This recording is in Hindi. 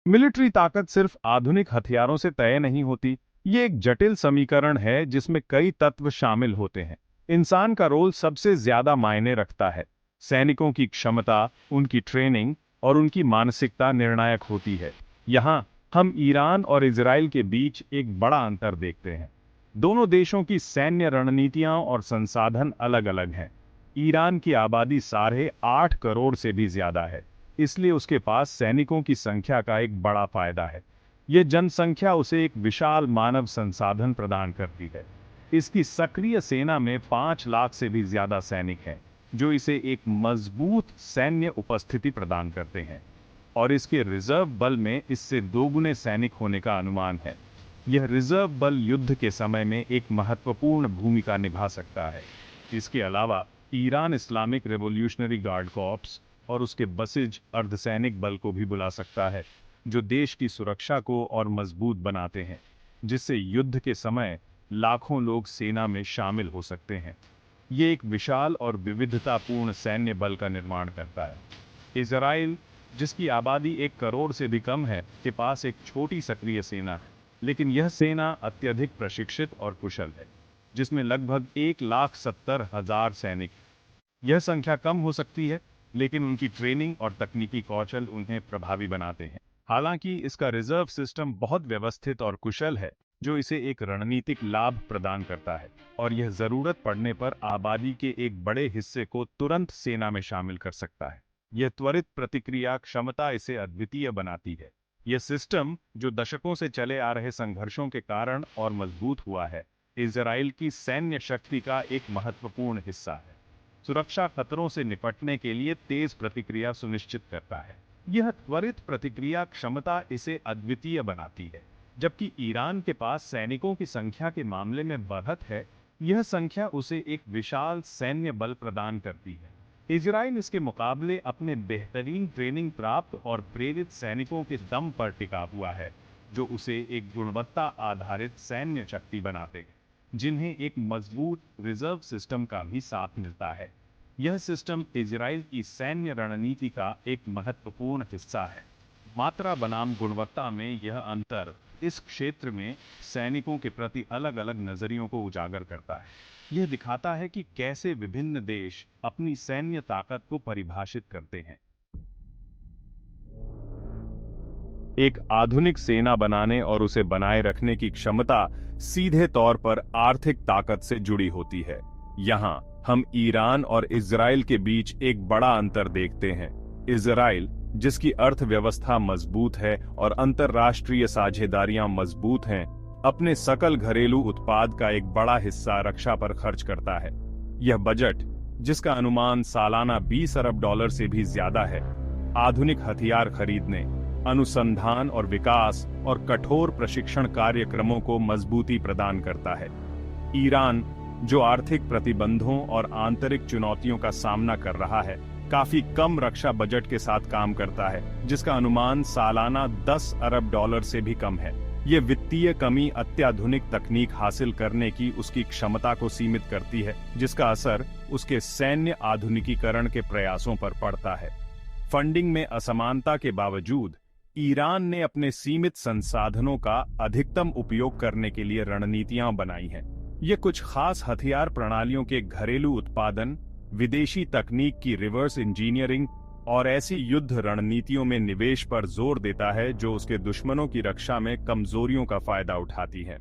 मिलिट्री ताकत सिर्फ आधुनिक हथियारों से तय नहीं होती। ये एक जटिल समीकरण है जिसमें कई तत्व शामिल होते हैं। इंसान का रोल सबसे ज्यादा मायने रखता है। सैनिकों की क्षमता, उनकी ट्रेनिंग और उनकी मानसिकता निर्णायक होती है। यहाँ हम ईरान और इजराइल के बीच एक बड़ा अंतर देखते हैं। दोनों देशों की सैन्य रणनीतियां और संसाधन अलग अलग हैं। ईरान की आबादी 8.5 करोड़ से भी ज्यादा है, इसलिए उसके पास सैनिकों की संख्या का एक बड़ा फायदा है। यह जनसंख्या उसे एक विशाल मानव संसाधन प्रदान करती है। इसकी सक्रिय सेना में 5 लाख से भी ज्यादा सैनिक हैं, जो इसे एक मजबूत सैन्य उपस्थिति प्रदान करते हैं। और इसके रिजर्व बल में इससे दोगुने सैनिक होने का अनुमान है। यह रिजर्व बल युद्ध के समय में एक महत्वपूर्ण भूमिका निभा सकता है। इसके अलावा Iran Islamic revolutionary guard corps और उसके बसिज अर्धसैनिक बल को भी बुला सकता है, जो देश की सुरक्षा को और मजबूत बनाते हैं, जिससे युद्ध के समय लाखों लोग सेना में शामिल हो सकते हैं। ये एक विशाल और विविधतापूर्ण सैन्य बल का निर्माण करता है। इजराइल, जिसकी आबादी 1 करोड़ से भी कम है, के पास एक छोटी सक्रिय सेना है, लेकिन यह सेना अत्यधिक प्रशिक्षित और कुशल है, जिसमें लगभग 1,70,000 सैनिक। यह संख्या कम हो सकती है, लेकिन उनकी ट्रेनिंग और तकनीकी कौशल उन्हें प्रभावी बनाते हैं। हालांकि इसका रिजर्व सिस्टम बहुत व्यवस्थित और कुशल है, जो इसे एक रणनीतिक लाभ प्रदान करता है, और यह जरूरत पड़ने पर आबादी के एक बड़े हिस्से को तुरंत सेना में शामिल कर सकता है। यह त्वरित प्रतिक्रिया क्षमता इसे अद्वितीय बनाती है। यह सिस्टम, जो दशकों से चले आ रहे संघर्षों के कारण और मजबूत हुआ है, इजराइल की सैन्य शक्ति का एक महत्वपूर्ण हिस्सा है। सुरक्षा खतरों से निपटने के लिए तेज प्रतिक्रिया सुनिश्चित करता है। यह त्वरित प्रतिक्रिया क्षमता इसे अद्वितीय बनाती है। जबकि ईरान के पास सैनिकों की संख्या के मामले में बढ़त है, यह संख्या उसे एक विशाल सैन्य बल प्रदान करती है। इजराइल इसके मुकाबले अपने बेहतरीन ट्रेनिंग प्राप्त और प्रेरित सैनिकों के दम पर टिका हुआ है, जो उसे एक गुणवत्ता आधारित सैन्य शक्ति बनाते हैं, जिन्हें एक मजबूत रिजर्व सिस्टम का भी साथ मिलता है। यह सिस्टम इजराइल की सैन्य रणनीति का एक महत्वपूर्ण हिस्सा है। मात्रा बनाम गुणवत्ता में यह अंतर इस क्षेत्र में सैनिकों के प्रति अलग अलग नजरियों को उजागर करता है। यह दिखाता है कि कैसे विभिन्न देश अपनी सैन्य ताकत को परिभाषित करते हैं। एक आधुनिक सेना बनाने और उसे बनाए रखने की क्षमता सीधे तौर पर आर्थिक ताकत से जुड़ी होती है। यहाँ हम ईरान और इजराइल के बीच एक बड़ा अंतर देखते हैं। इजराइल, जिसकी अर्थव्यवस्था मजबूत है और अंतर्राष्ट्रीय साझेदारियां मजबूत हैं, अपने सकल घरेलू उत्पाद का एक बड़ा हिस्सा रक्षा पर खर्च करता है। यह बजट, जिसका अनुमान सालाना $20 अरब से भी ज्यादा है, आधुनिक हथियार खरीदने, अनुसंधान और विकास और कठोर प्रशिक्षण कार्यक्रमों को मजबूती प्रदान करता है। ईरान, जो आर्थिक प्रतिबंधों और आंतरिक चुनौतियों का सामना कर रहा है, काफी कम रक्षा बजट के साथ काम करता है, जिसका अनुमान सालाना $10 अरब से भी कम है। ये वित्तीय कमी अत्याधुनिक तकनीक हासिल करने की उसकी क्षमता को सीमित करती है, जिसका असर उसके सैन्य आधुनिकीकरण के प्रयासों पर पड़ता है। फंडिंग में असमानता के बावजूद ईरान ने अपने सीमित संसाधनों का अधिकतम उपयोग करने के लिए रणनीतियां बनाई हैं। ये कुछ खास हथियार प्रणालियों के घरेलू उत्पादन, विदेशी तकनीक की रिवर्स इंजीनियरिंग और ऐसी युद्ध रणनीतियों में निवेश पर जोर देता है जो उसके दुश्मनों की रक्षा में कमजोरियों का फायदा उठाती है।